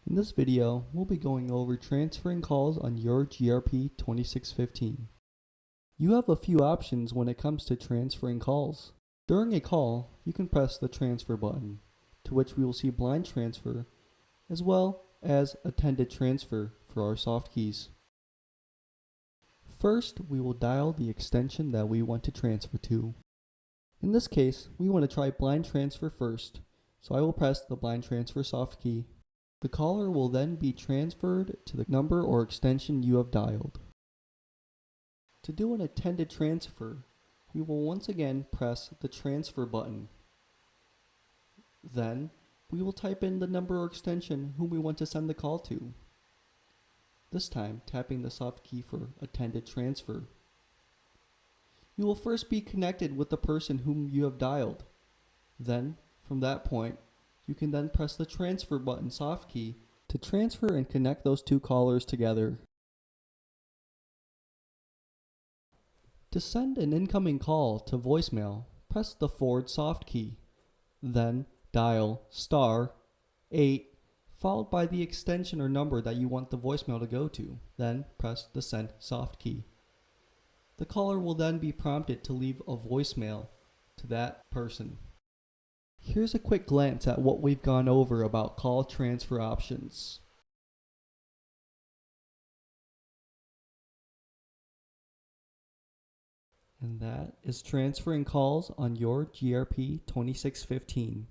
In this video, we'll be going over transferring calls on your GRP2615. You have a few options when it comes to transferring calls. During a call, you can press the transfer button, to which we will see blind transfer, as well as attended transfer for our soft keys. First, we will dial the extension that we want to transfer to. In this case, we want to try blind transfer first, so I will press the blind transfer soft key. The caller will then be transferred to the number or extension you have dialed. To do an attended transfer, we will once again press the transfer button. Then, we will type in the number or extension whom we want to send the call to. This time, tapping the soft key for attended transfer. You will first be connected with the person whom you have dialed. Then, from that point, you can then press the transfer button soft key to transfer and connect those two callers together. To send an incoming call to voicemail, press the forward soft key. Then dial *8 followed by the extension or number that you want the voicemail to go to. Then press the send soft key. The caller will then be prompted to leave a voicemail to that person. Here's a quick glance at what we've gone over about call transfer options. And that is transferring calls on your GRP2615.